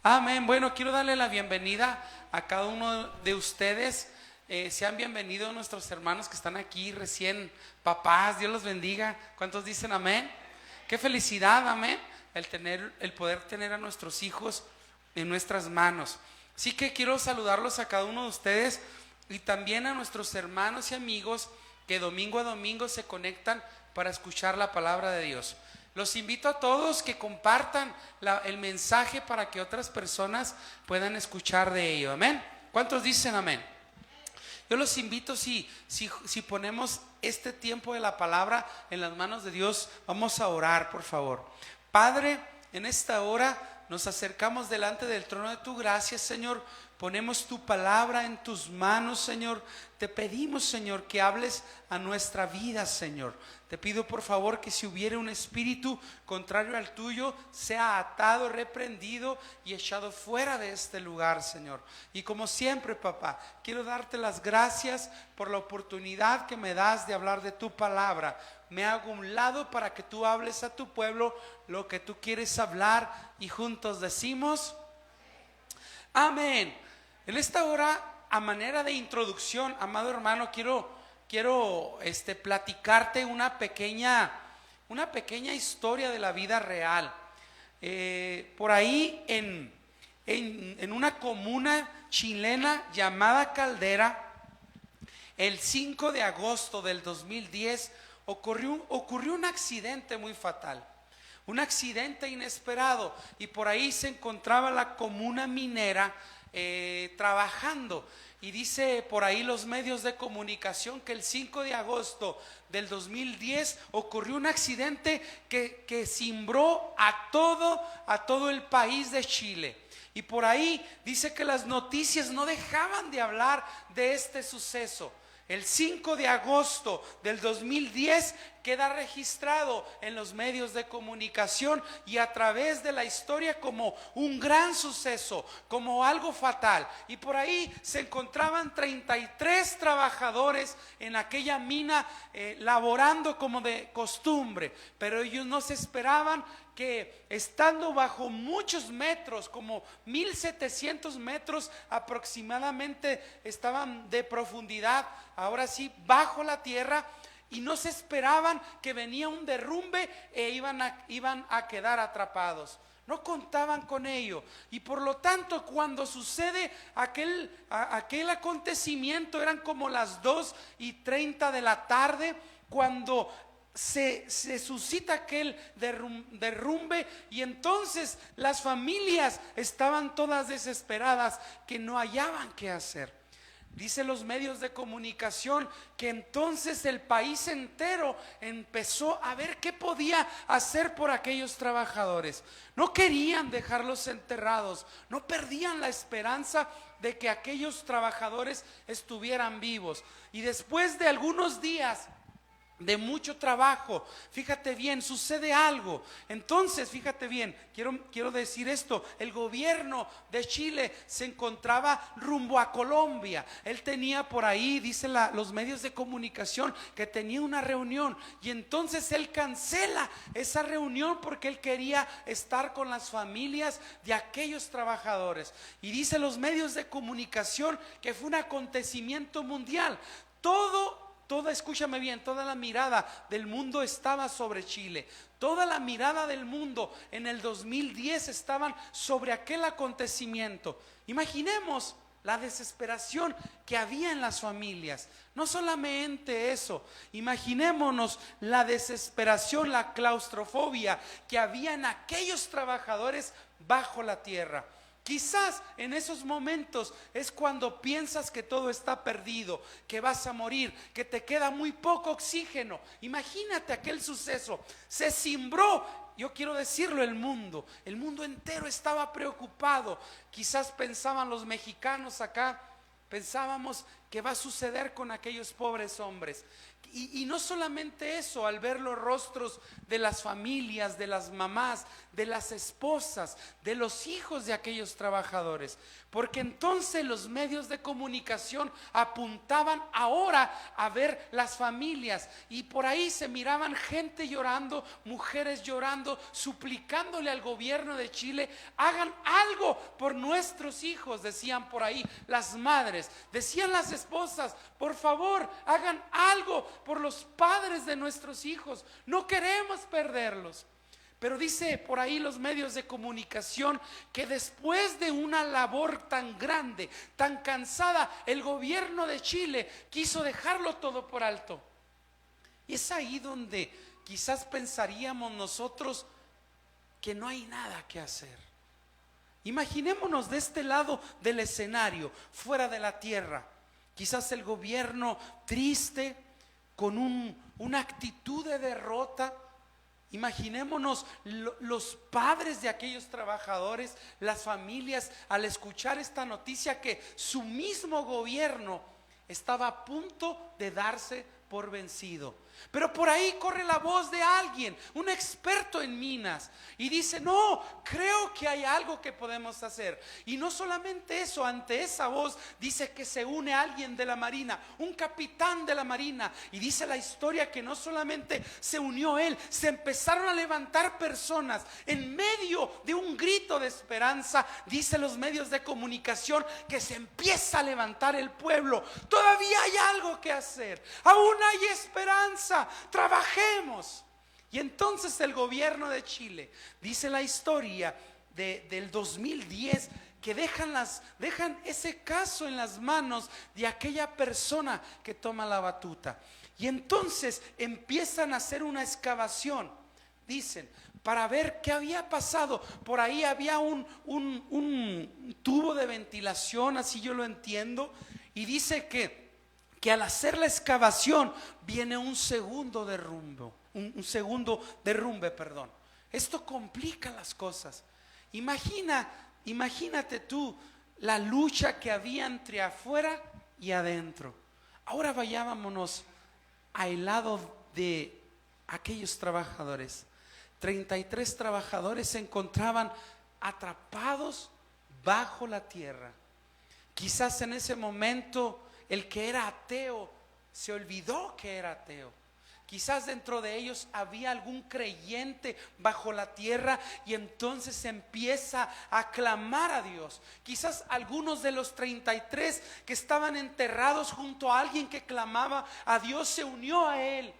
Amén. Bueno, quiero darle la bienvenida a cada uno de ustedes. Sean bienvenidos nuestros hermanos que están aquí recién papás. Dios los bendiga. ¿Cuántos dicen amén? Qué felicidad, amén, el poder tener a nuestros hijos en nuestras manos. Así que quiero saludarlos a cada uno de ustedes y también a nuestros hermanos y amigos que domingo a domingo se conectan para escuchar la palabra de Dios. Los invito a todos que compartan el mensaje para que otras personas puedan escuchar de ello. Amén. ¿Cuántos dicen amén? Yo los invito, si ponemos este tiempo de la palabra en las manos de Dios, vamos a orar, por favor. Padre, en esta hora nos acercamos delante del trono de tu gracia, Señor. Ponemos tu palabra en tus manos, Señor. Te pedimos, Señor, que hables a nuestra vida, Señor. Te pido, por favor, que si hubiera un espíritu contrario al tuyo, sea atado, reprendido y echado fuera de este lugar, Señor. Y como siempre, papá, quiero darte las gracias por la oportunidad que me das de hablar de tu palabra. Me hago a un lado para que tú hables a tu pueblo lo que tú quieres hablar y juntos decimos amén. En esta hora, a manera de introducción, amado hermano, quiero platicarte una pequeña historia de la vida real. Por ahí en una comuna chilena llamada Caldera, el 5 de agosto del 2010 ocurrió un accidente muy fatal. Un accidente inesperado, y por ahí se encontraba la comuna minera trabajando, y dice por ahí los medios de comunicación que el 5 de agosto del 2010 ocurrió un accidente que cimbró a todo el país de Chile. Y por ahí dice que las noticias no dejaban de hablar de este suceso. El 5 de agosto del 2010 queda registrado en los medios de comunicación y a través de la historia como un gran suceso, como algo fatal. Y por ahí se encontraban 33 trabajadores en aquella mina laborando como de costumbre, pero ellos no se esperaban que estando bajo muchos metros, como 1700 metros aproximadamente estaban de profundidad, ahora sí, bajo la tierra, y no se esperaban que venía un derrumbe e iban a quedar atrapados. No contaban con ello, y por lo tanto cuando sucede aquel acontecimiento, eran como las 2:30 de la tarde, cuando se suscita aquel derrumbe, y entonces las familias estaban todas desesperadas, que no hallaban qué hacer. Dicen los medios de comunicación que entonces el país entero empezó a ver qué podía hacer por aquellos trabajadores. No querían dejarlos enterrados, no perdían la esperanza de que aquellos trabajadores estuvieran vivos. Y después de algunos días de mucho trabajo, fíjate bien, sucede algo. Entonces, fíjate bien, quiero decir esto: el gobierno de Chile se encontraba rumbo a Colombia. Él tenía por ahí, dicen los medios de comunicación, que tenía una reunión, y entonces él cancela esa reunión porque él quería estar con las familias de aquellos trabajadores. Y dicen los medios de comunicación que fue un acontecimiento mundial. Escúchame bien, toda la mirada del mundo estaba sobre Chile. Toda la mirada del mundo en el 2010 estaban sobre aquel acontecimiento. Imaginemos la desesperación que había en las familias. No solamente eso, imaginémonos la desesperación, la claustrofobia que había en aquellos trabajadores bajo la tierra. Quizás en esos momentos es cuando piensas que todo está perdido, que vas a morir, que te queda muy poco oxígeno. Imagínate aquel suceso. Se cimbró, yo quiero decirlo, el mundo entero estaba preocupado. Quizás pensaban los mexicanos acá, pensábamos que va a suceder con aquellos pobres hombres. Y no solamente eso, al ver los rostros de las familias, de las mamás, de las esposas, de los hijos de aquellos trabajadores, porque entonces los medios de comunicación apuntaban ahora a ver las familias, y por ahí se miraban gente llorando, mujeres llorando, suplicándole al gobierno de Chile: hagan algo por nuestros hijos, decían por ahí las madres, decían las esposas: por favor, hagan algo por los padres de nuestros hijos, no queremos perderlos. Pero dice por ahí los medios de comunicación que después de una labor tan grande, tan cansada, el gobierno de Chile quiso dejarlo todo por alto. Y es ahí donde quizás pensaríamos nosotros que no hay nada que hacer. Imaginémonos de este lado del escenario, fuera de la tierra, quizás el gobierno triste, con una actitud de derrota. Imaginémonos los padres de aquellos trabajadores, las familias, al escuchar esta noticia que su mismo gobierno estaba a punto de darse por vencido. Pero por ahí corre la voz de alguien, un experto en minas, y dice: no, creo que hay algo que podemos hacer. Y no solamente eso, ante esa voz dice que se une alguien de la marina, un capitán de la marina, y dice la historia que no solamente se unió él, se empezaron a levantar personas en medio de un grito de esperanza. Dice los medios de comunicación que se empieza a levantar el pueblo. Todavía hay algo que hacer, aún hay esperanza, trabajemos. Y entonces el gobierno de Chile, dice la historia del 2010, que dejan ese caso en las manos de aquella persona que toma la batuta. Y entonces empiezan a hacer una excavación, dicen, para ver qué había pasado. Por ahí había un tubo de ventilación, así yo lo entiendo, y dice que al hacer la excavación viene un segundo derrumbe, perdón. Esto complica las cosas. Imagínate tú la lucha que había entre afuera y adentro. Ahora vayámonos al lado de aquellos trabajadores. 33 trabajadores se encontraban atrapados bajo la tierra. Quizás en ese momento el que era ateo se olvidó que era ateo. Quizás dentro de ellos había algún creyente bajo la tierra, y entonces se empieza a clamar a Dios. Quizás algunos de los 33 que estaban enterrados junto a alguien que clamaba a Dios se unió a él.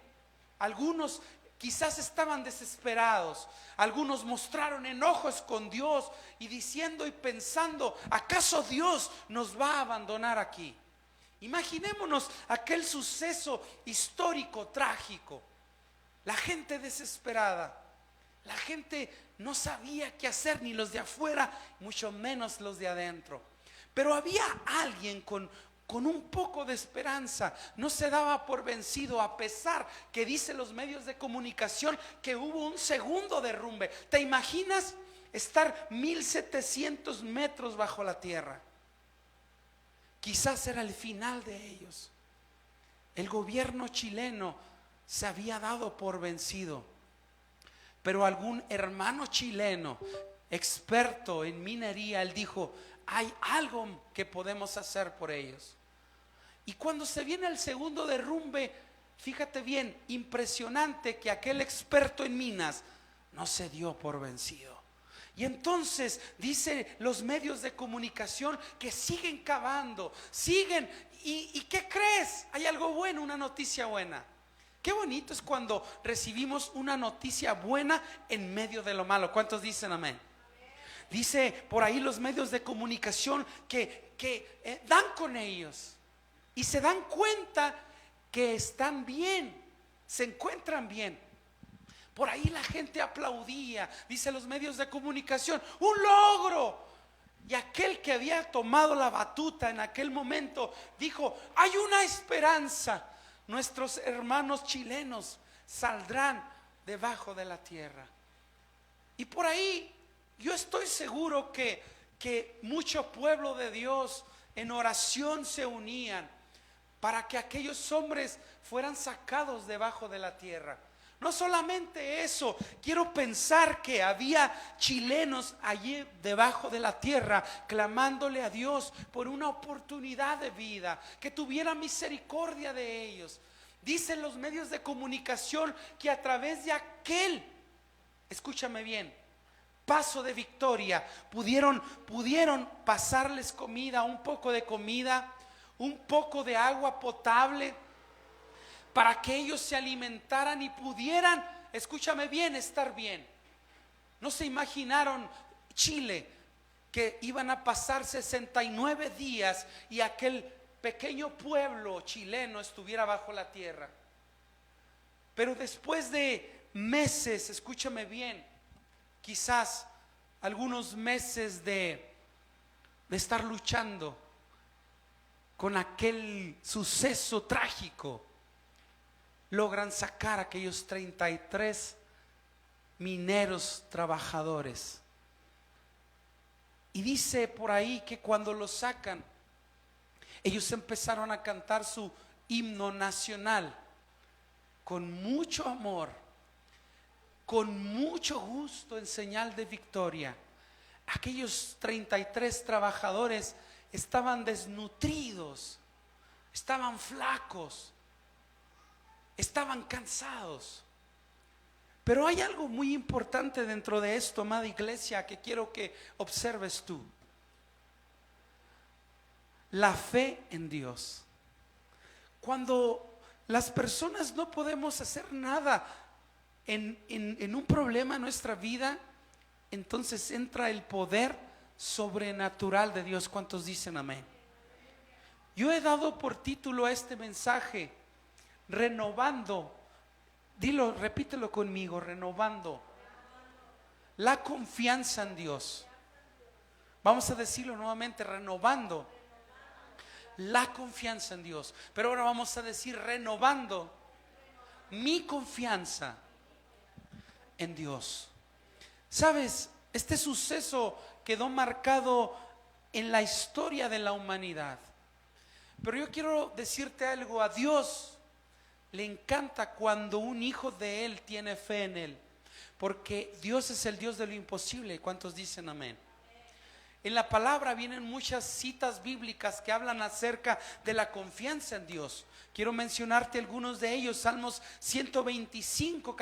Algunos quizás estaban desesperados, algunos mostraron enojos con Dios y diciendo y pensando: ¿acaso Dios nos va a abandonar aquí? Imaginémonos aquel suceso histórico, trágico. La gente desesperada, la gente no sabía qué hacer, ni los de afuera, mucho menos los de adentro. Pero había alguien con un poco de esperanza, no se daba por vencido, a pesar que dicen los medios de comunicación que hubo un segundo derrumbe. ¿Te imaginas estar 1700 metros bajo la tierra? Quizás era el final de ellos. El gobierno chileno se había dado por vencido, pero algún hermano chileno experto en minería, él dijo: hay algo que podemos hacer por ellos. Y cuando se viene el segundo derrumbe, fíjate bien, impresionante que aquel experto en minas no se dio por vencido. Y entonces dice los medios de comunicación que siguen cavando, siguen. ¿Y qué crees? Hay algo bueno, una noticia buena. Qué bonito es cuando recibimos una noticia buena en medio de lo malo. ¿Cuántos dicen amén? Dice por ahí los medios de comunicación que dan con ellos y se dan cuenta que están bien, se encuentran bien. Por ahí la gente aplaudía, dice los medios de comunicación: ¡un logro! Y aquel que había tomado la batuta en aquel momento dijo: hay una esperanza, nuestros hermanos chilenos saldrán debajo de la tierra. Y por ahí yo estoy seguro que mucho pueblo de Dios en oración se unían. para que aquellos hombres fueran sacados debajo de la tierra. No solamente eso, quiero pensar que había chilenos allí debajo de la tierra clamándole a Dios por una oportunidad de vida, que tuviera misericordia de ellos. Dicen los medios de comunicación que a través de aquel, escúchame bien, paso de victoria, pudieron pasarles comida, un poco de comida, un poco de agua potable, para que ellos se alimentaran y pudieran, escúchame bien, estar bien. No se imaginaron Chile, que iban a pasar 69 días y aquel pequeño pueblo chileno estuviera bajo la tierra. Pero después de meses, escúchame bien, quizás algunos meses de estar luchando con aquel suceso trágico, logran sacar a aquellos 33 mineros trabajadores. Y dice por ahí que cuando los sacan, ellos empezaron a cantar su himno nacional con mucho amor, con mucho gusto, en señal de victoria. Aquellos 33 trabajadores estaban desnutridos, estaban flacos, estaban cansados. Pero hay algo muy importante dentro de esto, amada iglesia, que quiero que observes tú. La fe en Dios. Cuando las personas no podemos hacer nada en un problema en nuestra vida, entonces entra el poder sobrenatural de Dios. ¿Cuántos dicen amén? Yo he dado por título a este mensaje: renovando, dilo, repítelo conmigo, renovando la confianza en Dios. Vamos a decirlo nuevamente: renovando la confianza en Dios. Pero ahora vamos a decir: renovando mi confianza en Dios. Sabes, este suceso quedó marcado en la historia de la humanidad. Pero yo quiero decirte algo: a Dios le encanta cuando un hijo de Él tiene fe en Él, porque Dios es el Dios de lo imposible. ¿Cuántos dicen amén? En la palabra vienen muchas citas bíblicas que hablan acerca de la confianza en Dios. Quiero mencionarte algunos de ellos. Salmos 125,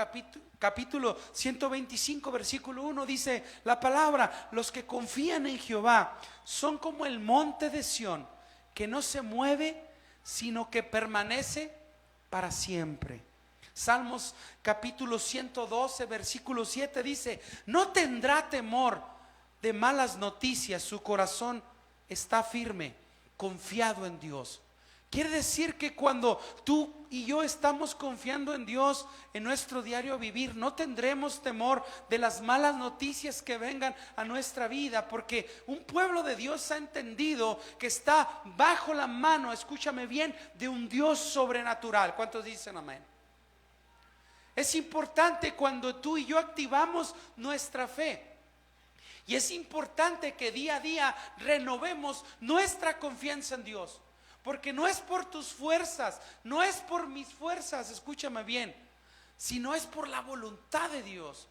capítulo 125, versículo 1, dice la palabra: los que confían en Jehová son como el monte de Sión, que no se mueve, sino que permanece para siempre. Salmos capítulo 112, versículo 7 dice: no tendrá temor de malas noticias, su corazón está firme, confiado en Dios. Quiere decir que cuando tú y yo estamos confiando en Dios en nuestro diario vivir, no tendremos temor de las malas noticias que vengan a nuestra vida, porque un pueblo de Dios ha entendido que está bajo la mano, escúchame bien, de un Dios sobrenatural. ¿Cuántos dicen amén? Es importante cuando tú y yo activamos nuestra fe. Y es importante que día a día renovemos nuestra confianza en Dios, porque no es por tus fuerzas, no es por mis fuerzas, escúchame bien, sino es por la voluntad de Dios.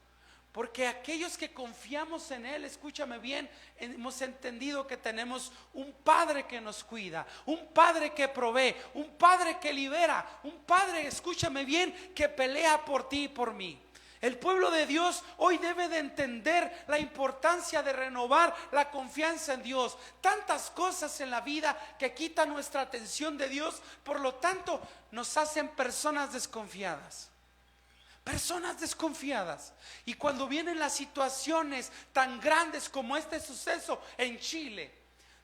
Porque aquellos que confiamos en Él, escúchame bien, hemos entendido que tenemos un Padre que nos cuida, un Padre que provee, un Padre que libera, un Padre, escúchame bien, que pelea por ti y por mí. El pueblo de Dios hoy debe de entender la importancia de renovar la confianza en Dios. Tantas cosas en la vida que quitan nuestra atención de Dios, por lo tanto nos hacen personas desconfiadas. Personas desconfiadas. Y cuando vienen las situaciones tan grandes como este suceso en Chile,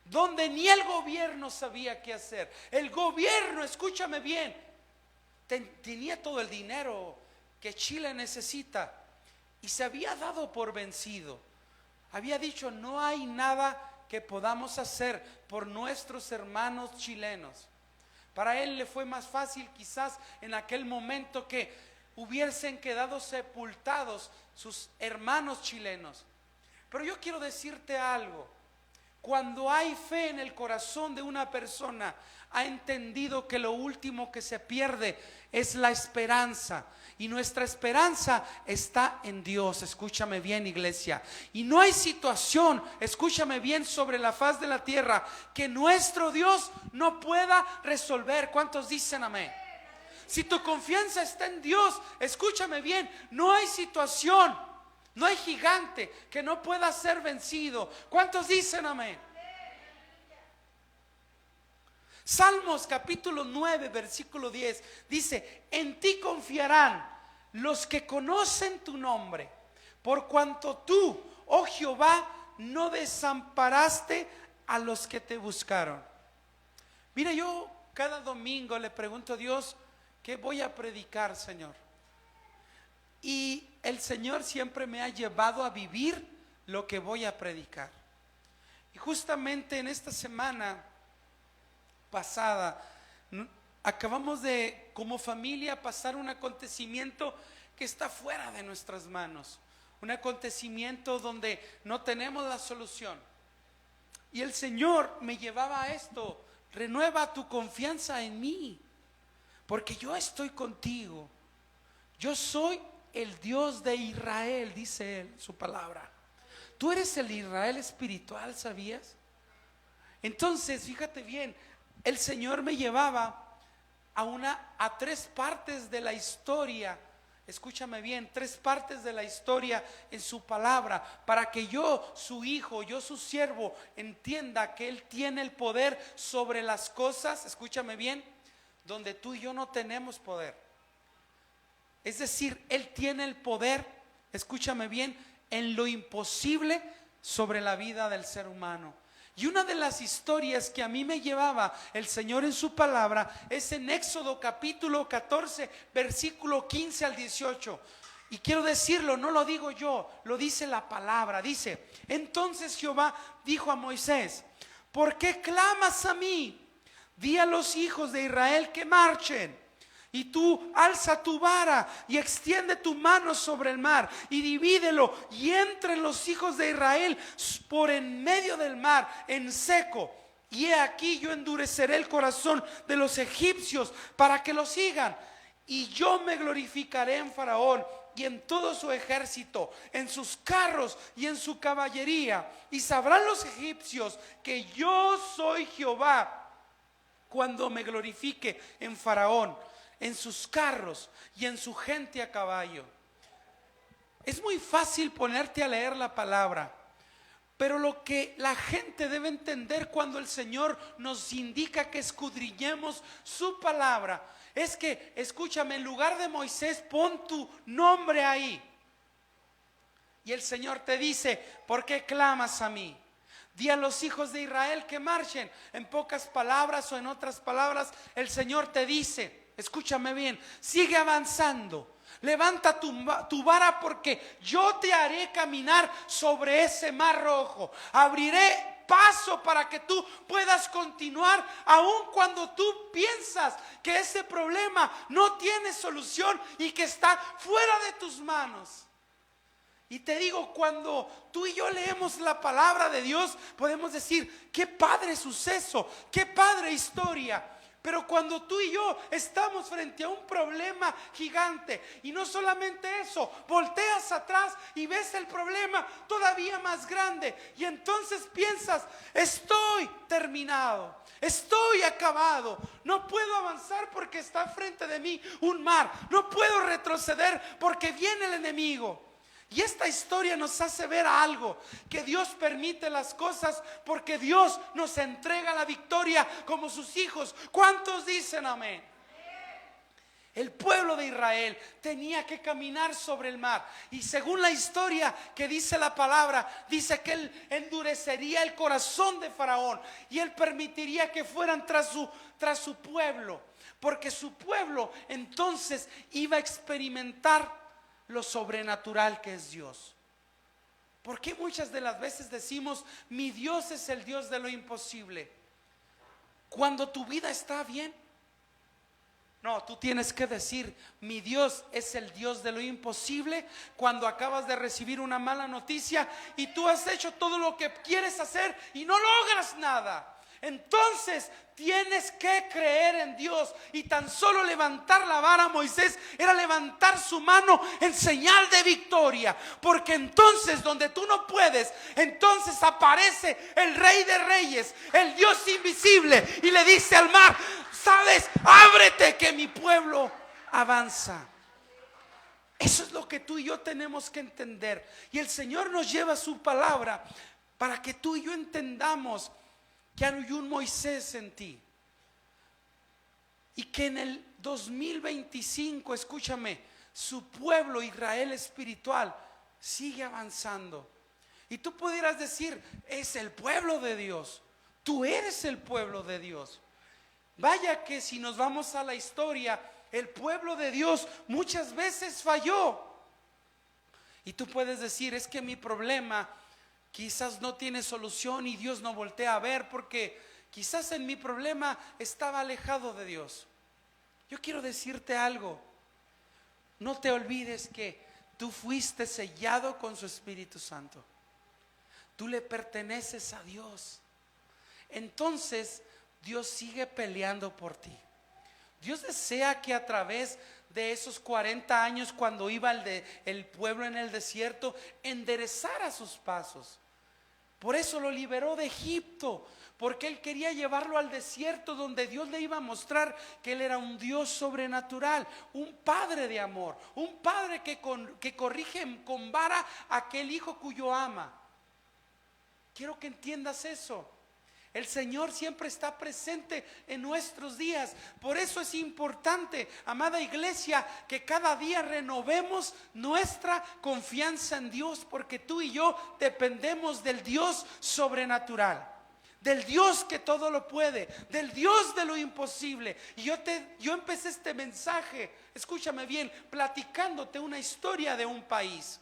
donde ni el gobierno sabía qué hacer. El gobierno, escúchame bien, tenía todo el dinero que Chile necesita y se había dado por vencido. Había dicho: no hay nada que podamos hacer por nuestros hermanos chilenos. Para él le fue más fácil quizás en aquel momento que hubiesen quedado sepultados sus hermanos chilenos. Pero yo quiero decirte algo: Cuando hay fe en el corazón de una persona, ha entendido que lo último que se pierde es la esperanza. Y nuestra esperanza está en Dios. Escúchame bien, iglesia. Y no hay situación, escúchame bien, sobre la faz de la tierra que nuestro Dios no pueda resolver. ¿Cuántos dicen amén? Si tu confianza está en Dios, escúchame bien, no hay situación, no hay gigante que no pueda ser vencido. ¿Cuántos dicen amén? Salmos capítulo 9 versículo 10 dice: en ti confiarán los que conocen tu nombre, por cuanto tú, oh Jehová, no desamparaste a los que te buscaron. Mira, yo cada domingo le pregunto a Dios: ¿qué voy a predicar, Señor? Y el Señor siempre me ha llevado a vivir lo que voy a predicar. Y justamente en esta semana pasada acabamos de, como familia, pasar un acontecimiento que está fuera de nuestras manos. Un acontecimiento donde no tenemos la solución. Y el Señor me llevaba a esto: renueva tu confianza en mí, porque yo estoy contigo. Yo soy el Dios de Israel, dice Él, su palabra. Tú eres el Israel espiritual, ¿sabías? Entonces, fíjate bien, el Señor me llevaba a tres partes de la historia. Escúchame bien, tres partes de la historia en su palabra, para que yo, su hijo, yo, su siervo, entienda que Él tiene el poder sobre las cosas, escúchame bien, donde tú y yo no tenemos poder. Es decir, Él tiene el poder, escúchame bien, en lo imposible sobre la vida del ser humano. Y una de las historias que a mí me llevaba el Señor en su palabra es en Éxodo capítulo 14 versículo 15 al 18. Y quiero decirlo, no lo digo yo, lo dice la palabra. Dice: entonces Jehová dijo a Moisés: ¿por qué clamas a mí? Di a los hijos de Israel que marchen. Y tú alza tu vara y extiende tu mano sobre el mar y divídelo, y entren los hijos de Israel por en medio del mar en seco. Y he aquí, yo endureceré el corazón de los egipcios para que lo sigan. Y yo me glorificaré en Faraón y en todo su ejército, en sus carros y en su caballería. Y sabrán los egipcios que yo soy Jehová cuando me glorifique en Faraón, en sus carros y en su gente a caballo. Es muy fácil ponerte a leer la palabra, pero lo que la gente debe entender cuando el Señor nos indica que escudriñemos su palabra es que, escúchame, en lugar de Moisés, pon tu nombre ahí. Y el Señor te dice: ¿por qué clamas a mí? Di a los hijos de Israel que marchen. En pocas palabras, o en otras palabras, el Señor te dice: escúchame bien, sigue avanzando, levanta tu vara, porque yo te haré caminar sobre ese mar rojo. Abriré paso para que tú puedas continuar, aun cuando tú piensas que ese problema no tiene solución y que está fuera de tus manos. Y te digo, cuando tú y yo leemos la palabra de Dios, podemos decir: qué padre suceso, qué padre historia. Pero cuando tú y yo estamos frente a un problema gigante, y no solamente eso, volteas atrás y ves el problema todavía más grande, y entonces piensas: estoy terminado, estoy acabado, no puedo avanzar porque está frente de mí un mar, no puedo retroceder porque viene el enemigo. Y esta historia nos hace ver algo: que Dios permite las cosas porque Dios nos entrega la victoria como sus hijos. ¿Cuántos dicen amén? El pueblo de Israel tenía que caminar sobre el mar, y según la historia que dice la palabra, dice que Él endurecería el corazón de Faraón y Él permitiría que fueran tras su pueblo, porque su pueblo entonces iba a experimentar lo sobrenatural que es Dios. ¿Por qué muchas de las veces decimos: mi Dios es el Dios de lo imposible? Cuando tu vida está bien, No, tú tienes que decir: mi Dios es el Dios de lo imposible. Cuando acabas de recibir una mala noticia y tú has hecho todo lo que quieres hacer y no logras nada, entonces tienes que creer en Dios. Y tan solo levantar la vara, Moisés, era levantar su mano en señal de victoria. Porque entonces donde tú no puedes, entonces aparece el Rey de Reyes, el Dios invisible, y le dice al mar: sabes, ábrete, que mi pueblo avanza. Eso es lo que tú y yo tenemos que entender. Y el Señor nos lleva su palabra para que tú y yo entendamos que hay un Moisés en ti, y que en el 2025, escúchame, su pueblo Israel espiritual sigue avanzando. Y tú pudieras decir: es el pueblo de Dios. Tú eres el pueblo de Dios. Vaya que si nos vamos a la historia, el pueblo de Dios muchas veces falló. Y tú puedes decir: es que mi problema quizás no tiene solución y Dios no voltea a ver, porque quizás en mi problema estaba alejado de Dios. Yo quiero decirte algo: no te olvides que tú fuiste sellado con su Espíritu Santo. Tú le perteneces a Dios. Entonces Dios sigue peleando por ti. Dios desea que a través de esos 40 años, cuando iba el pueblo en el desierto, enderezara sus pasos. Por eso lo liberó de Egipto, porque Él quería llevarlo al desierto, donde Dios le iba a mostrar que Él era un Dios sobrenatural, un Padre de amor, un Padre que corrige con vara a aquel hijo cuyo ama. Quiero que entiendas eso. El Señor siempre está presente en nuestros días. Por eso es importante, amada iglesia, que cada día renovemos nuestra confianza en Dios, porque tú y yo dependemos del Dios sobrenatural, del Dios que todo lo puede, del Dios de lo imposible. Y yo empecé este mensaje, escúchame bien, platicándote una historia de un país,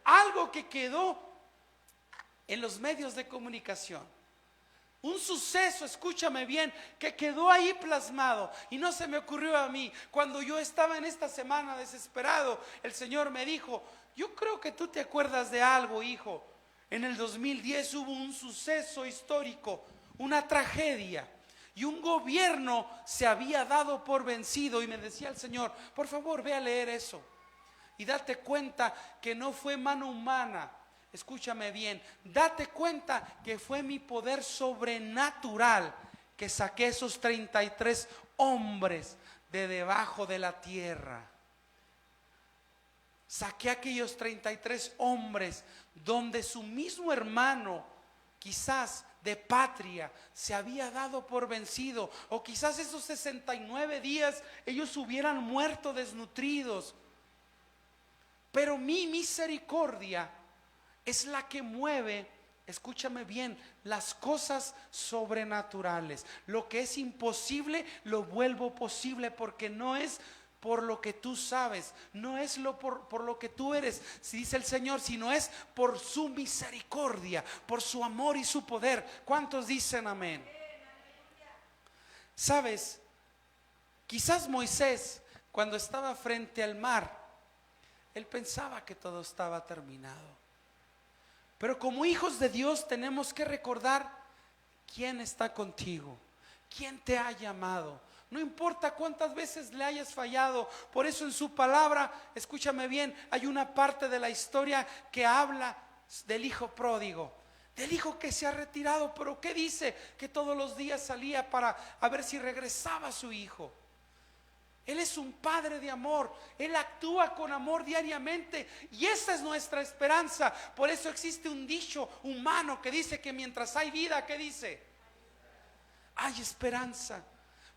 algo que quedó en los medios de comunicación. Un suceso, escúchame bien, que quedó ahí plasmado. Y no se me ocurrió a mí. Cuando yo estaba en esta semana desesperado, el Señor me dijo: yo creo que tú te acuerdas de algo, hijo. En el 2010 hubo un suceso histórico, una tragedia, y un gobierno se había dado por vencido. Y me decía el Señor: por favor, ve a leer eso y date cuenta que no fue mano humana. Escúchame bien, date cuenta que fue mi poder sobrenatural que saqué esos 33 hombres de debajo de la tierra. Saqué aquellos 33 hombres donde su mismo hermano, quizás de patria, se había dado por vencido. O quizás esos 69 días ellos hubieran muerto desnutridos. Pero mi misericordia es la que mueve, escúchame bien, las cosas sobrenaturales. Lo que es imposible lo vuelvo posible, porque no es por lo que tú sabes, no es por lo que tú eres, si dice el Señor, sino es por su misericordia, por su amor y su poder. ¿Cuántos dicen amén? Sabes, quizás Moisés, cuando estaba frente al mar, él pensaba que todo estaba terminado. Pero como hijos de Dios tenemos que recordar quién está contigo, quién te ha llamado. No importa cuántas veces le hayas fallado. Por eso en su palabra, escúchame bien, hay una parte de la historia que habla del hijo pródigo, del hijo que se ha retirado, pero ¿qué dice? Que todos los días salía para a ver si regresaba su hijo. Él es un Padre de amor. Él actúa con amor diariamente, y esa es nuestra esperanza. Por eso existe un dicho humano que dice que mientras hay vida, ¿qué dice? Hay esperanza.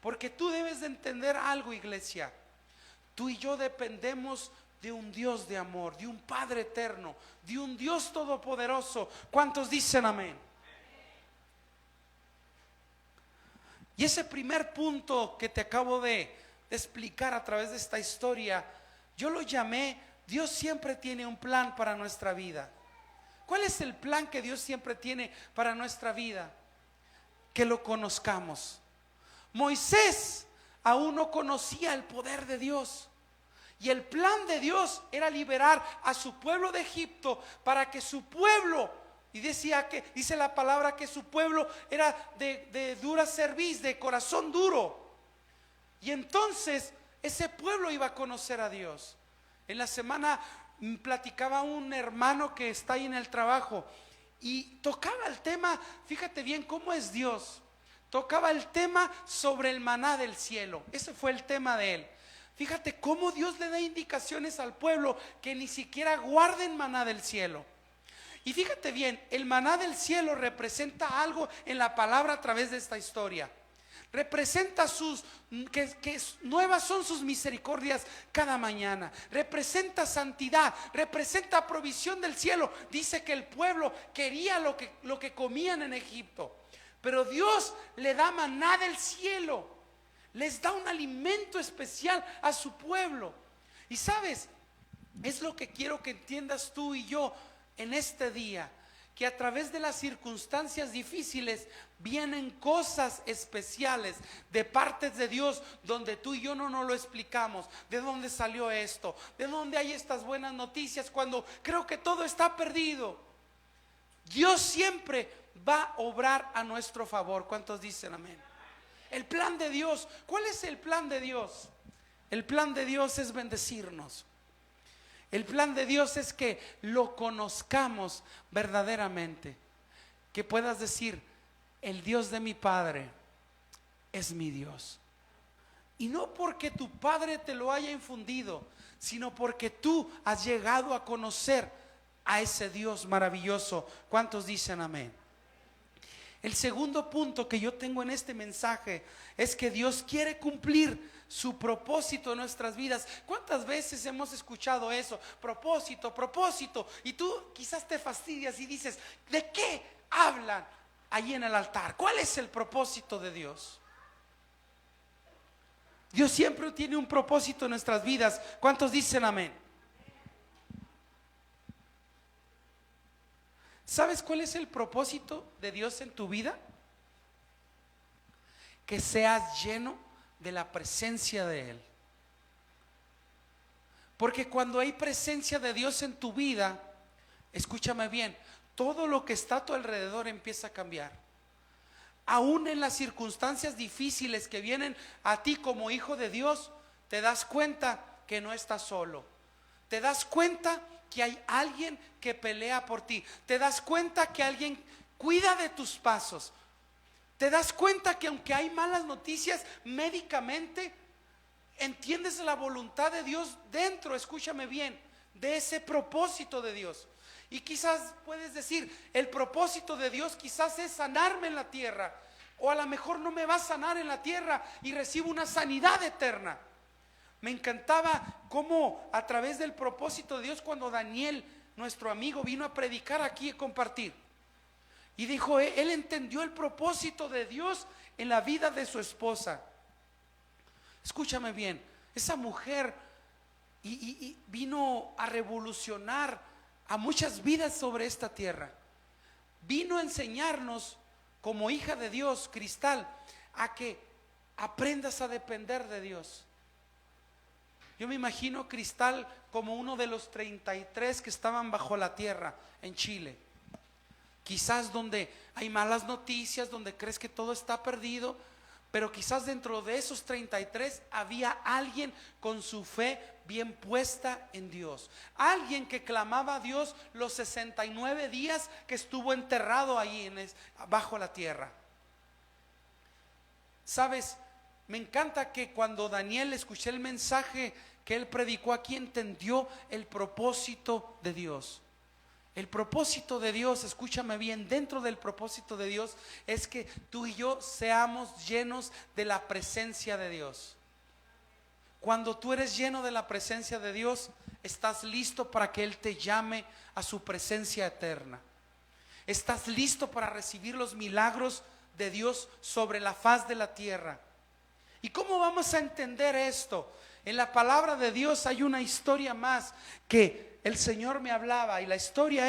Porque tú debes de entender algo, iglesia. Tú y yo dependemos de un Dios de amor, de un Padre eterno, de un Dios todopoderoso. ¿Cuántos dicen amén? Y ese primer punto que te acabo de explicar a través de esta historia, yo lo llamé: Dios siempre tiene un plan para nuestra vida. ¿Cuál es el plan que Dios siempre tiene para nuestra vida? Que lo conozcamos. Moisés aún no conocía el poder de Dios. Y el plan de Dios era liberar a su pueblo de Egipto para que su pueblo, y decía que, dice la palabra que su pueblo era de dura cerviz, de corazón duro. Y entonces ese pueblo iba a conocer a Dios. En la semana platicaba un hermano que está ahí en el trabajo y tocaba el tema, fíjate bien cómo es Dios. Tocaba el tema sobre el maná del cielo. Ese fue el tema de él. Fíjate cómo Dios le da indicaciones al pueblo que ni siquiera guarden maná del cielo. Y fíjate bien, el maná del cielo representa algo en la palabra a través de esta historia. Representa que nuevas son sus misericordias cada mañana. Representa santidad, representa provisión del cielo. Dice que el pueblo quería lo que comían en Egipto, pero Dios le da maná del cielo. Les da un alimento especial a su pueblo. Y sabes, es lo que quiero que entiendas tú y yo en este día, que a través de las circunstancias difíciles vienen cosas especiales de partes de Dios, donde tú y yo no nos lo explicamos. ¿De dónde salió esto? ¿De dónde hay estas buenas noticias cuando creo que todo está perdido? Dios siempre va a obrar a nuestro favor. ¿Cuántos dicen amén? El plan de Dios, ¿cuál es el plan de Dios? El plan de Dios es bendecirnos. El plan de Dios es que lo conozcamos verdaderamente. Que puedas decir, el Dios de mi Padre es mi Dios. Y no porque tu Padre te lo haya infundido, sino porque tú has llegado a conocer a ese Dios maravilloso. ¿Cuántos dicen amén? El segundo punto que yo tengo en este mensaje es que Dios quiere cumplir su propósito en nuestras vidas. ¿Cuántas veces hemos escuchado eso? Propósito, propósito. Y tú quizás te fastidias y dices, ¿de qué hablan allí en el altar? ¿Cuál es el propósito de Dios? Dios siempre tiene un propósito en nuestras vidas. ¿Cuántos dicen amén? ¿Sabes cuál es el propósito de Dios en tu vida? Que seas lleno de la presencia de Él. Porque cuando hay presencia de Dios en tu vida, escúchame bien, todo lo que está a tu alrededor empieza a cambiar. Aún en las circunstancias difíciles que vienen a ti como hijo de Dios, te das cuenta que no estás solo. Te das cuenta que hay alguien que pelea por ti. Te das cuenta que alguien cuida de tus pasos. Te das cuenta que aunque hay malas noticias médicamente, entiendes la voluntad de Dios dentro, escúchame bien, de ese propósito de Dios. Y quizás puedes decir, el propósito de Dios quizás es sanarme en la tierra, o a lo mejor no me va a sanar en la tierra y recibo una sanidad eterna. Me encantaba cómo a través del propósito de Dios, cuando Daniel, nuestro amigo, vino a predicar aquí y compartir, y dijo, él entendió el propósito de Dios en la vida de su esposa. Escúchame bien, esa mujer y vino a revolucionar a muchas vidas sobre esta tierra. Vino a enseñarnos como hija de Dios, Cristal, a que aprendas a depender de Dios. Yo me imagino Cristal como uno de los 33 que estaban bajo la tierra en Chile. Quizás donde hay malas noticias, donde crees que todo está perdido, pero quizás dentro de esos 33 había alguien con su fe bien puesta en Dios. Alguien que clamaba a Dios los 69 días que estuvo enterrado ahí bajo la tierra. ¿Sabes? Me encanta que cuando Daniel escuché el mensaje que él predicó aquí, entendió el propósito de Dios. El propósito de Dios, escúchame bien, dentro del propósito de Dios es que tú y yo seamos llenos de la presencia de Dios. Cuando tú eres lleno de la presencia de Dios, estás listo para que Él te llame a su presencia eterna. Estás listo para recibir los milagros de Dios sobre la faz de la tierra. ¿Y cómo vamos a entender esto? En la palabra de Dios hay una historia más que el Señor me hablaba, y la historia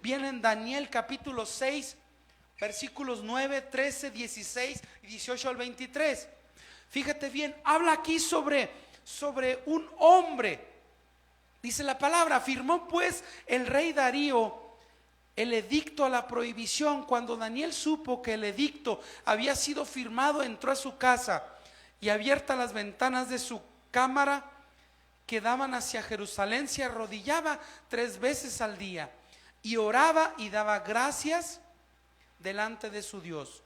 viene en Daniel capítulo 6, versículos 9, 13, 16 y 18 al 23. Fíjate bien, habla aquí sobre un hombre. Dice la palabra: firmó pues el rey Darío el edicto a la prohibición. Cuando Daniel supo que el edicto había sido firmado, entró a su casa, y abiertas las ventanas de su cámara que daban hacia Jerusalén, se arrodillaba 3 veces al día y oraba y daba gracias delante de su Dios,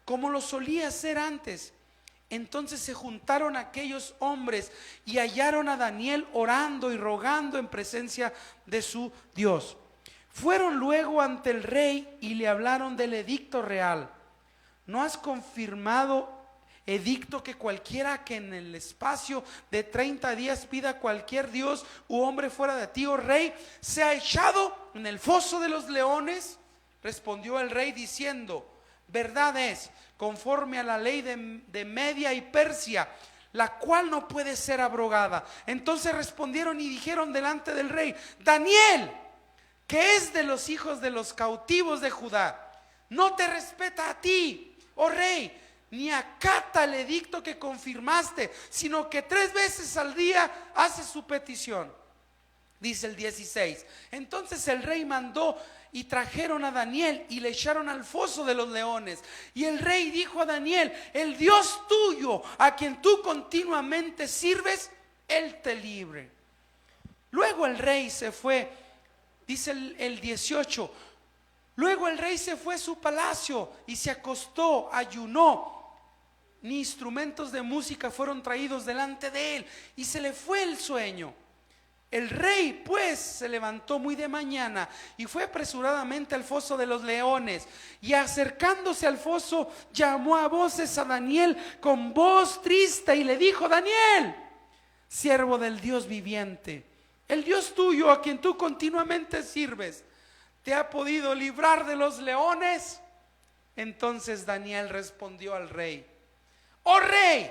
como lo solía hacer antes. Entonces se juntaron aquellos hombres y hallaron a Daniel orando y rogando en presencia de su Dios. Fueron luego ante el rey y le hablaron del edicto real. ¿No has confirmado edicto que cualquiera que en el espacio de 30 días pida a cualquier dios u hombre fuera de ti, oh rey, sea echado en el foso de los leones? Respondió el rey diciendo: verdad es, conforme a la ley de Media y Persia, la cual no puede ser abrogada. Entonces respondieron y dijeron delante del rey: Daniel, que es de los hijos de los cautivos de Judá, no te respeta a ti, oh rey, ni acata el edicto que confirmaste, sino que 3 veces al día hace su petición. Dice el 16: entonces el rey mandó y trajeron a Daniel y le echaron al foso de los leones. Y el rey dijo a Daniel: el Dios tuyo, a quien tú continuamente sirves, él te libre. Luego el rey se fue, dice el 18, luego el rey se fue a su palacio y se acostó, ayunó. Ni instrumentos de música fueron traídos delante de él, y se le fue el sueño. El rey pues se levantó muy de mañana y fue apresuradamente al foso de los leones, y acercándose al foso llamó a voces a Daniel con voz triste y le dijo: Daniel, siervo del Dios viviente, el Dios tuyo, a quien tú continuamente sirves, ¿te ha podido librar de los leones? Entonces Daniel respondió al rey: oh rey,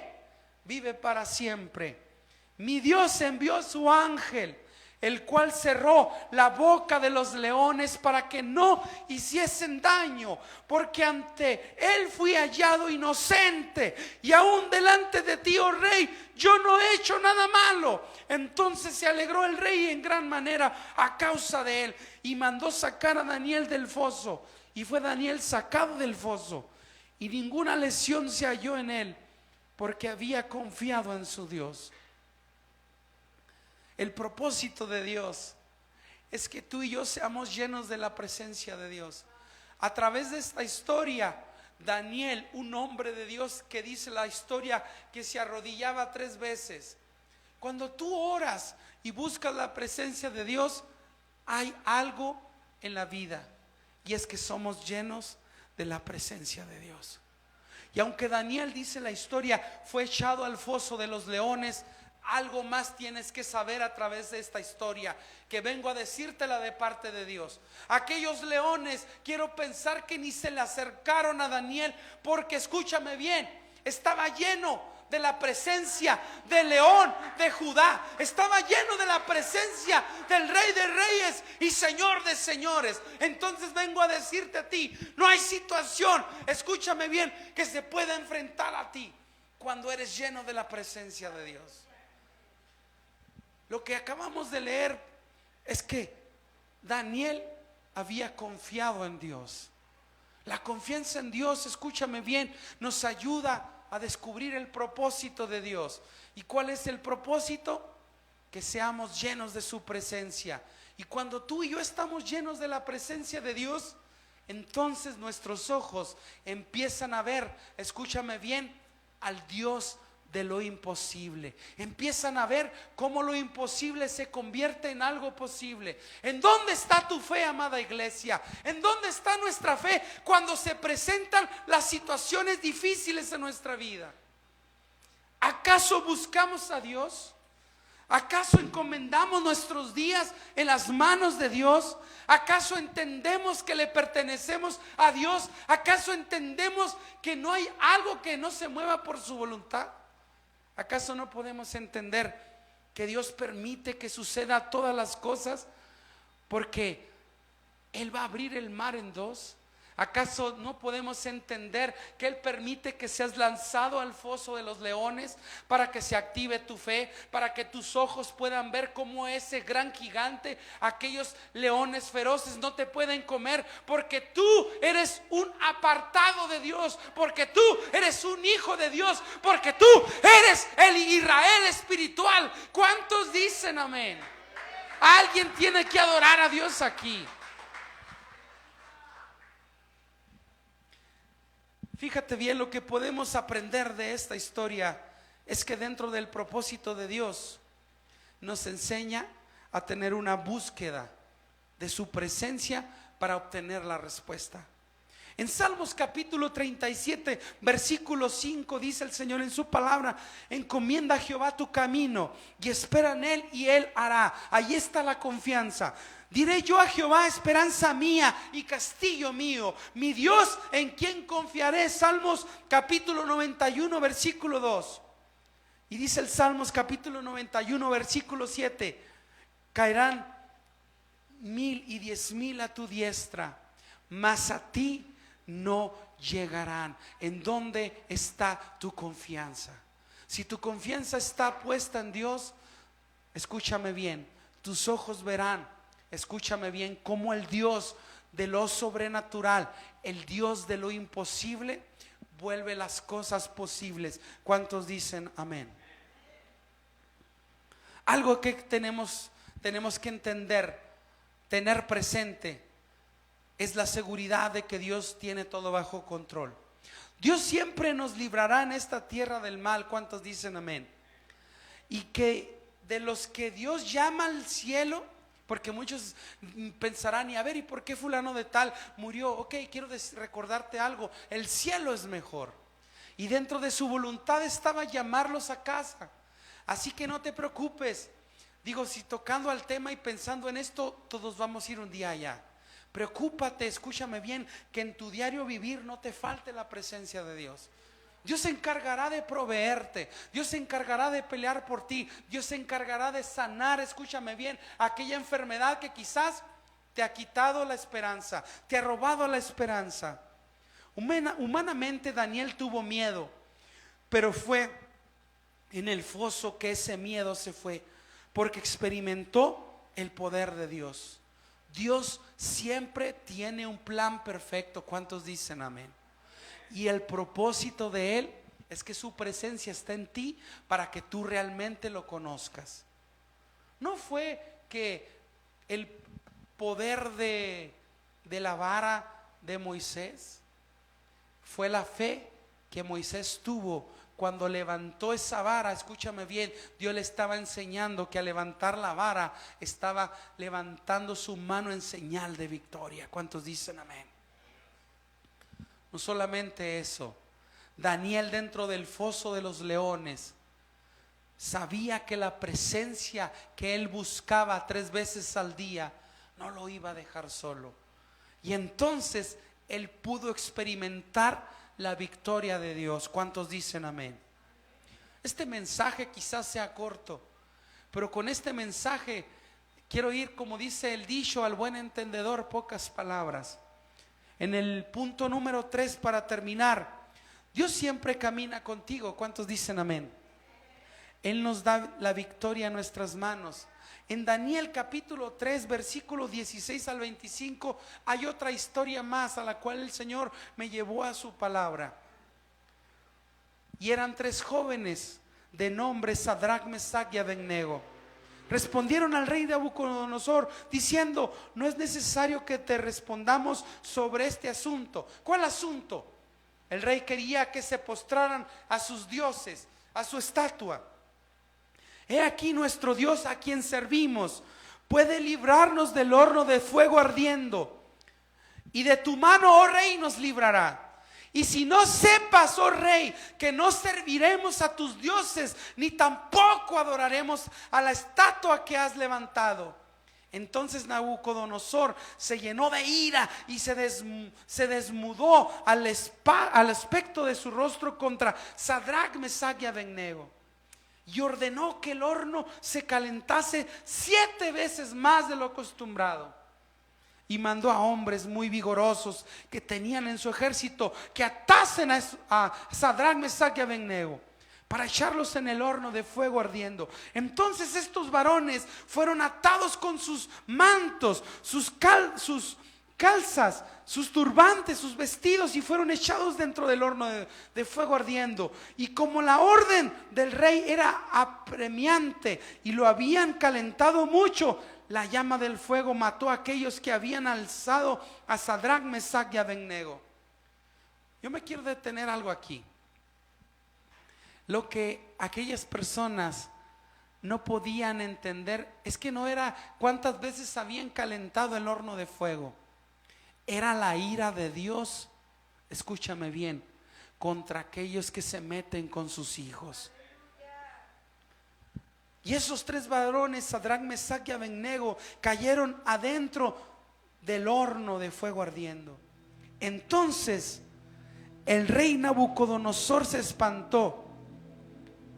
vive para siempre. Mi Dios envió a su ángel, el cual cerró la boca de los leones para que no hiciesen daño, porque ante él fui hallado inocente, y aún delante de ti, oh rey, yo no he hecho nada malo. Entonces se alegró el rey en gran manera a causa de él, y mandó sacar a Daniel del foso. Y fue Daniel sacado del foso, y ninguna lesión se halló en él, porque había confiado en su Dios. El propósito de Dios es que tú y yo seamos llenos de la presencia de Dios. A través de esta historia, Daniel, un hombre de Dios, que dice la historia que se arrodillaba 3 veces. Cuando tú oras y buscas la presencia de Dios, hay algo en la vida, y es que somos llenos de la presencia de Dios. Y aunque Daniel, dice la historia, fue echado al foso de los leones, algo más tienes que saber a través de esta historia, que vengo a decírtela de parte de Dios. Aquellos leones, quiero pensar que ni se le acercaron a Daniel, porque escúchame bien, estaba lleno de la presencia del león de Judá, estaba lleno de la presencia del Rey de Reyes y Señor de Señores. Entonces vengo a decirte a ti: no hay situación, escúchame bien, que se pueda enfrentar a ti cuando eres lleno de la presencia de Dios. Lo que acabamos de leer es que Daniel había confiado en Dios. La confianza en Dios, escúchame bien, nos ayuda a descubrir el propósito de Dios. ¿Y cuál es el propósito? Que seamos llenos de su presencia. Y cuando tú y yo estamos llenos de la presencia de Dios, entonces nuestros ojos empiezan a ver, escúchame bien, al Dios de lo imposible. Empiezan a ver cómo lo imposible se convierte en algo posible. ¿En dónde está tu fe, amada iglesia? ¿En dónde está nuestra fe cuando se presentan las situaciones difíciles en nuestra vida? ¿Acaso buscamos a Dios? ¿Acaso encomendamos nuestros días en las manos de Dios? ¿Acaso entendemos que le pertenecemos a Dios? ¿Acaso entendemos que no hay algo que no se mueva por su voluntad? ¿Acaso no podemos entender que Dios permite que suceda todas las cosas porque Él va a abrir el mar en 2? ¿Acaso no podemos entender que Él permite que seas lanzado al foso de los leones para que se active tu fe, para que tus ojos puedan ver cómo ese gran gigante, aquellos leones feroces no te pueden comer, porque tú eres un apartado de Dios, porque tú eres un hijo de Dios, porque tú eres el Israel espiritual? ¿Cuántos dicen amén? Alguien tiene que adorar a Dios aquí. Fíjate bien, lo que podemos aprender de esta historia es que dentro del propósito de Dios nos enseña a tener una búsqueda de su presencia para obtener la respuesta. En Salmos capítulo 37, versículo 5 dice el Señor en su palabra: encomienda a Jehová tu camino y espera en Él y Él hará. Ahí está la confianza. Diré yo a Jehová, esperanza mía y castillo mío, mi Dios en quien confiaré. Salmos capítulo 91, versículo 2. Y dice el Salmos capítulo 91, versículo 7: caerán 1000 y 10,000 a tu diestra, mas a ti no llegarán. ¿En dónde está tu confianza? Si tu confianza está puesta en Dios, escúchame bien, tus ojos verán, escúchame bien, cómo el Dios de lo sobrenatural, el Dios de lo imposible, vuelve las cosas posibles. ¿Cuántos dicen amén? Algo que tenemos que entender, tener presente, es la seguridad de que Dios tiene todo bajo control. Dios siempre nos librará en esta tierra del mal. ¿Cuántos dicen amén? Y que de los que Dios llama al cielo, porque muchos pensarán, y a ver, ¿y por qué fulano de tal murió? Ok, quiero recordarte algo: el cielo es mejor, y dentro de su voluntad estaba llamarlos a casa. Así que no te preocupes. Digo, si tocando al tema y pensando en esto, todos vamos a ir un día allá. Preocúpate, escúchame bien, que en tu diario vivir no te falte la presencia de Dios. Dios se encargará de proveerte, Dios se encargará de pelear por ti, Dios se encargará de sanar, escúchame bien, aquella enfermedad que quizás te ha quitado la esperanza, te ha robado la esperanza. Humanamente Daniel tuvo miedo, pero fue en el foso que ese miedo se fue, porque experimentó el poder de Dios. Dios siempre tiene un plan perfecto. ¿Cuántos dicen amén? Y el propósito de Él es que su presencia está en ti para que tú realmente lo conozcas. No fue que el poder de la vara de Moisés, fue la fe que Moisés tuvo cuando levantó esa vara. Escúchame bien, Dios le estaba enseñando que al levantar la vara estaba levantando su mano en señal de victoria. ¿Cuántos dicen amén? No solamente eso, Daniel dentro del foso de los leones sabía que la presencia que él buscaba 3 veces al día no lo iba a dejar solo. Y entonces él pudo experimentar la victoria de Dios. ¿Cuántos dicen amén? Este mensaje quizás sea corto, pero con este mensaje quiero ir, como dice el dicho, al buen entendedor, pocas palabras. En el punto número 3, para terminar, Dios siempre camina contigo. ¿Cuántos dicen amén? Él nos da la victoria en nuestras manos. En Daniel capítulo 3, versículo 16 al 25, hay otra historia más a la cual el Señor me llevó a su palabra. Y eran 3 jóvenes de nombre Sadrach, Mesach y Abednego. Respondieron al rey Nabucodonosor diciendo: no es necesario que te respondamos sobre este asunto. ¿Cuál asunto? El rey quería que se postraran a sus dioses, a su estatua. He aquí nuestro Dios a quien servimos puede librarnos del horno de fuego ardiendo, y de tu mano, oh rey, nos librará. Y si no sepas, oh rey, que no serviremos a tus dioses, ni tampoco adoraremos a la estatua que has levantado. Entonces Nabucodonosor se llenó de ira y se desmudó al aspecto de su rostro contra Sadrach, Mesach y Abednego, y ordenó que el horno se calentase 7 veces más de lo acostumbrado. y mandó a hombres muy vigorosos que tenían en su ejército que atasen a Sadrach, Mesach y Abednego para echarlos en el horno de fuego ardiendo. Entonces estos varones fueron atados con sus mantos, sus calzas, sus turbantes, sus vestidos, y fueron echados dentro del horno de fuego ardiendo. Y como la orden del rey era apremiante y lo habían calentado mucho, la llama del fuego mató a aquellos que habían alzado a Sadrach, Mesach y Abednego. Yo me quiero detener algo aquí. Lo que aquellas personas no podían entender es que no era cuántas veces habían calentado el horno de fuego. Era la ira de Dios, escúchame bien, contra aquellos que se meten con sus hijos. Y esos tres varones, Sadrach, Mesach y Abednego, cayeron adentro del horno de fuego ardiendo. Entonces el rey Nabucodonosor se espantó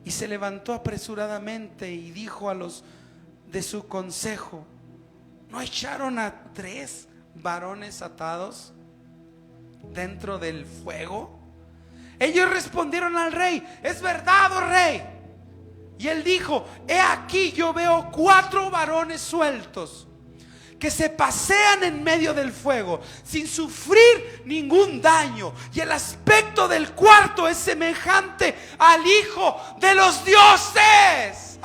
y se levantó apresuradamente y dijo a los de su consejo: ¿no echaron a tres varones atados dentro del fuego? Ellos respondieron al rey: es verdad, oh rey. Y él dijo: he aquí, yo veo 4 varones sueltos que se pasean en medio del fuego sin sufrir ningún daño, y el aspecto del cuarto es semejante al Hijo de los dioses.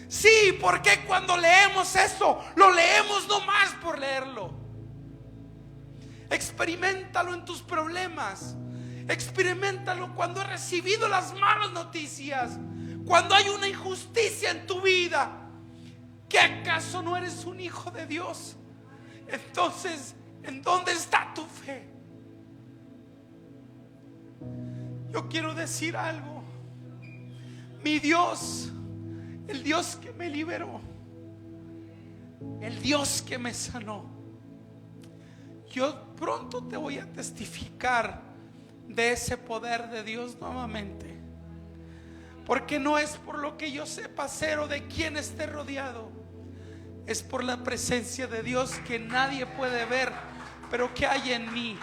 Sí, porque cuando leemos eso, lo leemos nomás por leerlo. Experiméntalo en tus problemas. Experiméntalo cuando has recibido las malas noticias, cuando hay una injusticia en tu vida. ¿Qué acaso no eres un hijo de Dios? Entonces, ¿en dónde está tu fe? Yo quiero decir algo. Mi Dios, el Dios que me liberó, el Dios que me sanó, yo pronto te voy a testificar de ese poder de Dios nuevamente. Porque no es por lo que yo sepa hacer o de quién esté rodeado, es por la presencia de Dios que nadie puede ver, pero que hay en mí.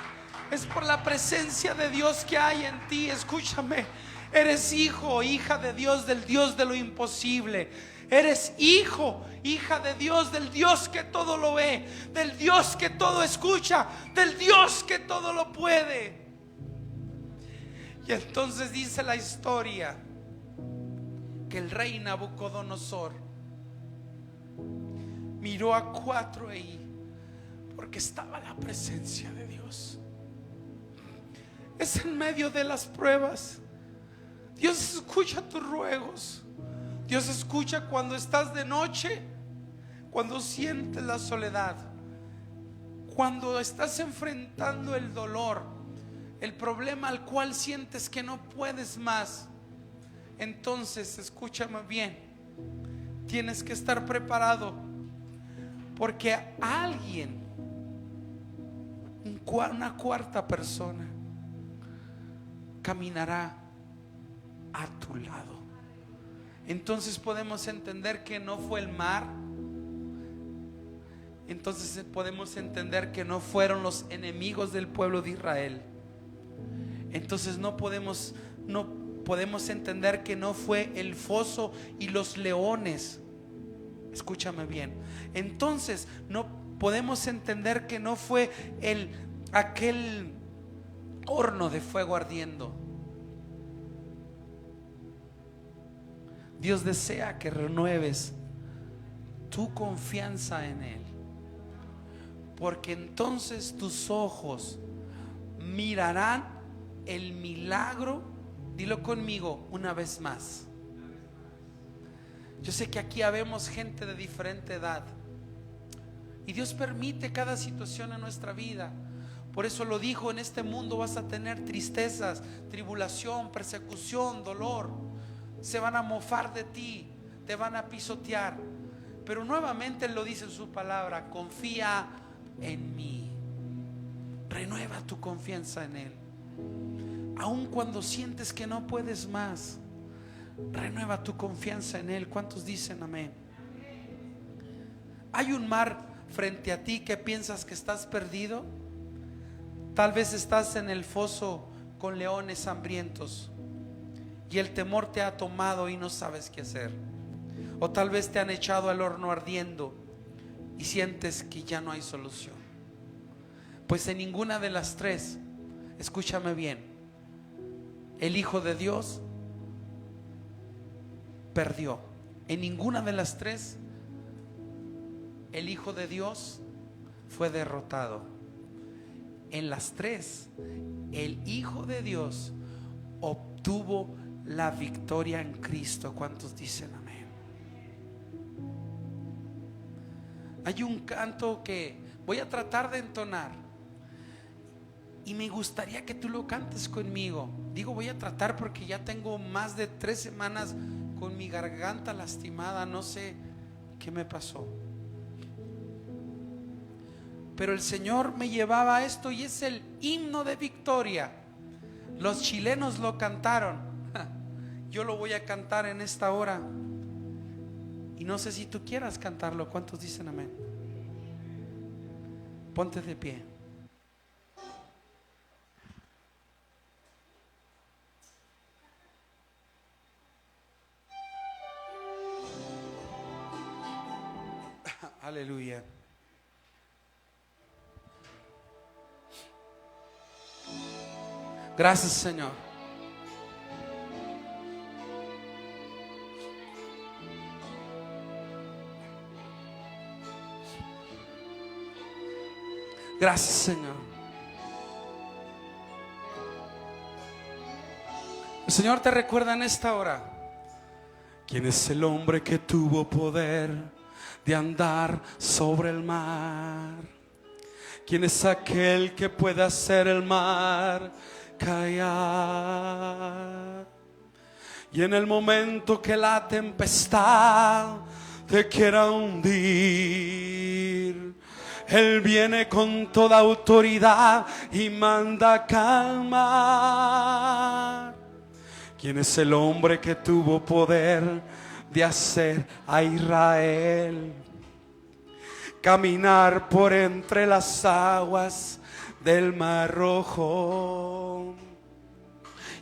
Es por la presencia de Dios que hay en ti. Escúchame, eres hijo o hija de Dios, del Dios de lo imposible. Eres hijo, hija de Dios, del Dios que todo lo ve, del Dios que todo escucha, del Dios que todo lo puede. Y entonces dice la historia que el rey Nabucodonosor miró a 4 ahí, porque estaba la presencia de Dios. Es en medio de las pruebas. Dios escucha tus ruegos. Dios escucha cuando estás de noche, cuando sientes la soledad, cuando estás enfrentando el dolor, el problema al cual sientes que no puedes más. Entonces, escúchame bien, tienes que estar preparado, porque alguien, una cuarta persona, caminará a tu lado. Entonces podemos entender que no fue el mar. Entonces podemos entender que no fueron los enemigos del pueblo de Israel. Entonces no podemos entender que no fue el foso y los leones. Escúchame bien. Entonces no podemos entender que no fue aquel horno de fuego ardiendo. Dios desea que renueves tu confianza en Él, porque entonces tus ojos mirarán el milagro. Dilo conmigo una vez más. Yo sé que aquí habemos gente de diferente edad, y Dios permite cada situación en nuestra vida. Por eso lo dijo: en este mundo vas a tener tristezas, tribulación, persecución, dolor. Se van a mofar de ti, te van a pisotear, pero nuevamente Él lo dice en su palabra: confía en mí. Renueva tu confianza en Él. Aun cuando sientes que no puedes más, renueva tu confianza en Él. ¿Cuántos dicen amén? Hay un mar frente a ti que piensas que estás perdido. Tal vez estás en el foso con leones hambrientos y el temor te ha tomado y no sabes qué hacer. O tal vez te han echado al horno ardiendo y sientes que ya no hay solución. Pues en ninguna de las tres, escúchame bien, el Hijo de Dios perdió. En ninguna de las tres el Hijo de Dios fue derrotado. En las tres el Hijo de Dios obtuvo la victoria en Cristo. ¿Cuántos dicen amén? Hay un canto que voy a tratar de entonar y me gustaría que tú lo cantes conmigo. Digo voy a tratar porque ya tengo más de 3 semanas con mi garganta lastimada. No sé qué me pasó, pero el Señor me llevaba a esto y es el himno de victoria. Los chilenos lo cantaron, yo lo voy a cantar en esta hora. Y no sé si tú quieras cantarlo. ¿Cuántos dicen amén? Ponte de pie. Aleluya. Gracias, Señor. Gracias, Señor. El Señor te recuerda en esta hora: ¿quién es el hombre que tuvo poder de andar sobre el mar? ¿Quién es aquel que puede hacer el mar callar? Y en el momento que la tempestad te quiera hundir, Él viene con toda autoridad y manda calmar. ¿Quién es el hombre que tuvo poder de hacer a Israel caminar por entre las aguas del Mar Rojo?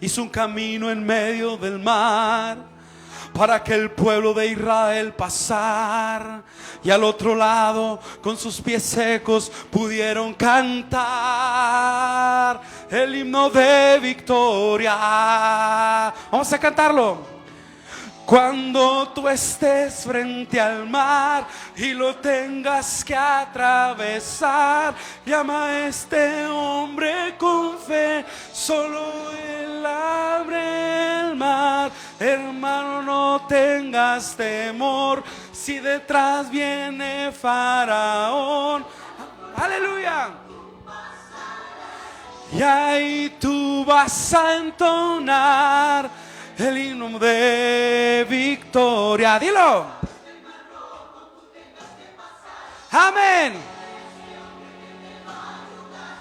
Hizo un camino en medio del mar para que el pueblo de Israel pasara, y al otro lado con sus pies secos pudieron cantar el himno de victoria. Vamos a cantarlo. Cuando tú estés frente al mar y lo tengas que atravesar, llama a este hombre con fe, solo Él abre el mar. Hermano, no tengas temor si detrás viene Faraón. Aleluya. Y ahí tú vas a entonar el himno de victoria. Dilo. Amén.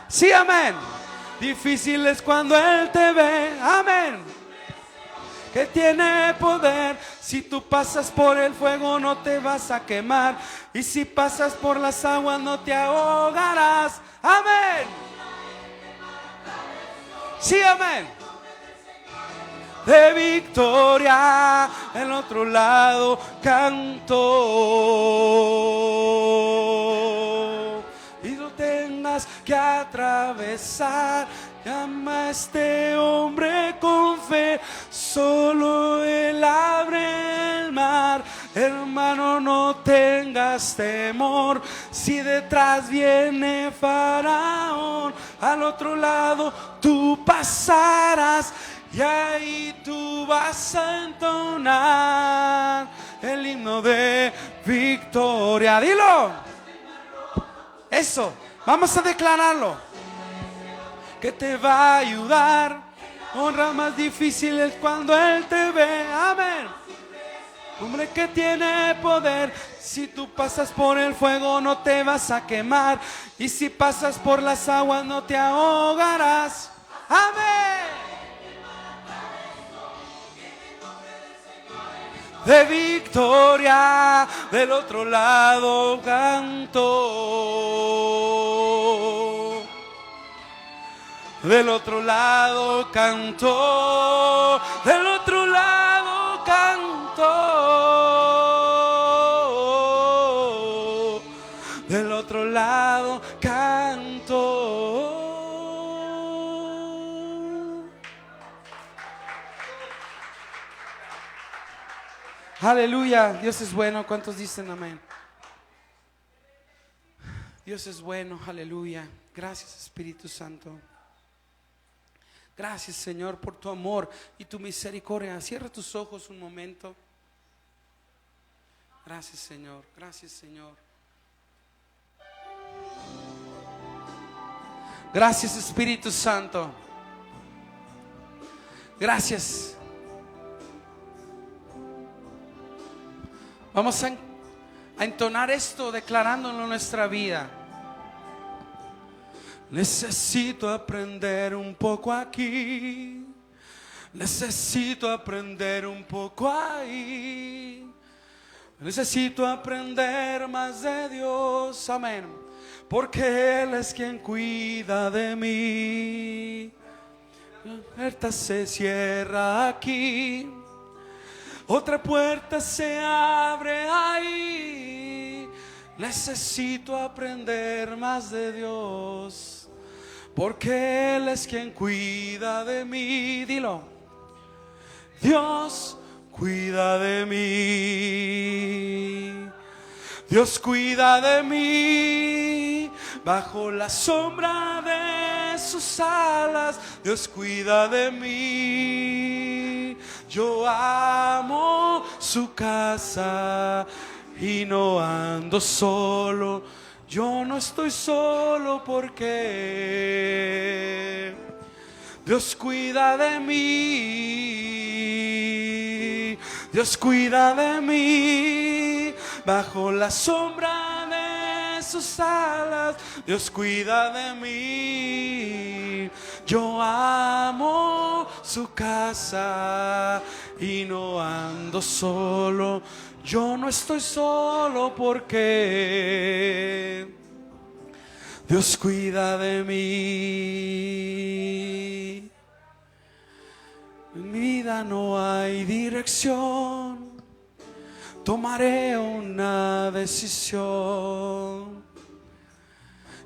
Sí, amén. Difícil es cuando Él te ve. Amén. Que tiene poder. Si tú pasas por el fuego no te vas a quemar, y si pasas por las aguas no te ahogarás. Amén. Sí, amén. De victoria, el otro lado cantó. Y lo tengas que atravesar, llama a este hombre con fe, solo Él abre el mar. Hermano, no tengas temor si detrás viene Faraón. Al otro lado tú pasarás, y ahí tú vas a entonar el himno de victoria. Dilo. Eso, vamos a declararlo. Que te va a ayudar. Honras más difíciles cuando Él te ve. Amén. Hombre que tiene poder. Si tú pasas por el fuego no te vas a quemar, y si pasas por las aguas no te ahogarás. Amén. de victoria, del otro lado canto, del otro lado canto, del otro lado canto, del otro lado canto. Aleluya, Dios es bueno. ¿Cuántos dicen amén? Dios es bueno, aleluya. Gracias, Espíritu Santo. Gracias, Señor, por tu amor y tu misericordia. Cierra tus ojos un momento. Gracias, Señor. Gracias, Señor. Gracias, Espíritu Santo. Gracias. Vamos a entonar esto declarándolo en nuestra vida. Necesito aprender un poco aquí, necesito aprender un poco ahí, necesito aprender más de Dios, amén, porque Él es quien cuida de mí. La puerta se cierra aquí, otra puerta se abre ahí. Necesito aprender más de Dios, porque Él es quien cuida de mí. Dilo. Dios cuida de mí. Dios cuida de mí. Bajo la sombra de sus alas, Dios cuida de mí. Yo amo su casa y no ando solo. Yo no estoy solo porque Dios cuida de mí. Dios cuida de mí. Bajo la sombra de sus alas, Dios cuida de mí. Yo amo su casa y no ando solo. Yo no estoy solo porque Dios cuida de mí. En mi vida no hay dirección, tomaré una decisión.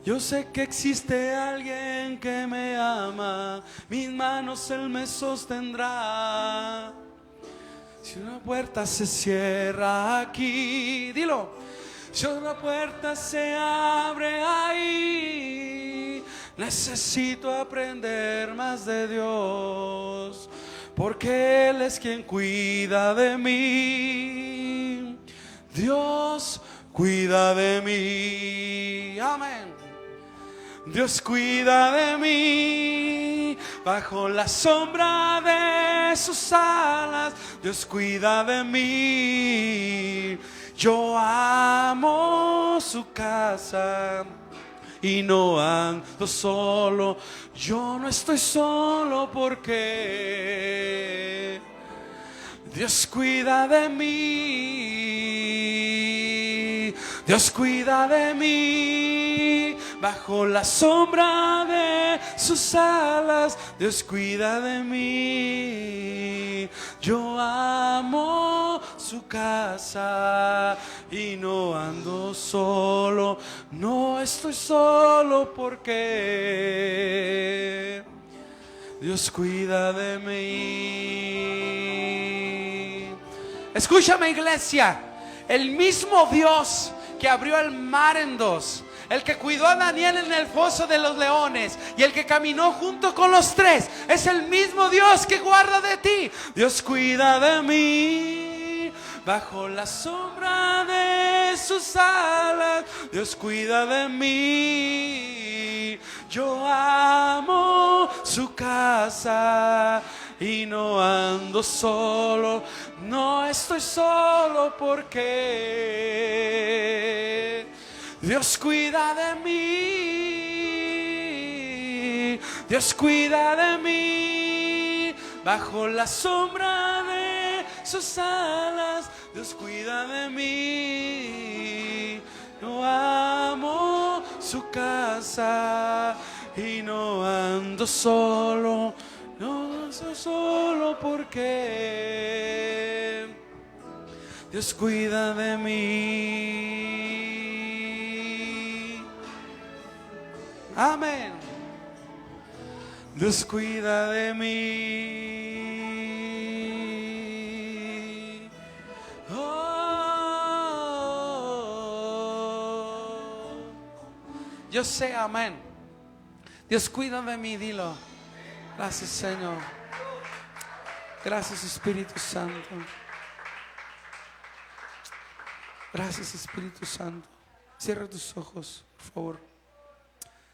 Yo sé que existe alguien que me ama, mis manos Él me sostendrá. Si una puerta se cierra aquí, dilo. Si una puerta se abre ahí, necesito aprender más de Dios, porque Él es quien cuida de mí. Dios cuida de mí. Amén. Dios cuida de mí. Bajo la sombra de sus alas, Dios cuida de mí. Yo amo su casa y no ando solo. Yo no estoy solo porque Dios cuida de mí. Dios cuida de mí. Bajo la sombra de sus alas, Dios cuida de mí. Yo amo su casa y no ando solo. No estoy solo porque Dios cuida de mí. Escúchame, iglesia. El mismo Dios que abrió el mar en dos, el que cuidó a Daniel en el foso de los leones y el que caminó junto con los tres, es el mismo Dios que guarda de ti. Dios cuida de mí. Bajo la sombra de sus alas, Dios cuida de mí. Yo amo su casa y no ando solo. No estoy solo porque Dios cuida de mí. Dios cuida de mí. Bajo la sombra de sus alas, Dios cuida de mí. No amo su casa y no ando solo, no ando solo porque Dios cuida de mí. Amén. Dios cuida de mí. Oh, yo sé, amén. Dios cuida de mí, dilo. Gracias, Señor. Gracias, Espíritu Santo. Gracias, Espíritu Santo. Cierra tus ojos, por favor.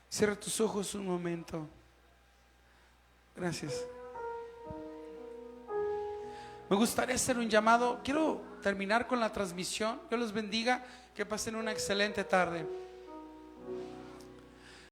Cierra tus ojos un momento. Gracias. Me gustaría hacer un llamado. Quiero terminar con la transmisión. Dios los bendiga. Que pasen una excelente tarde.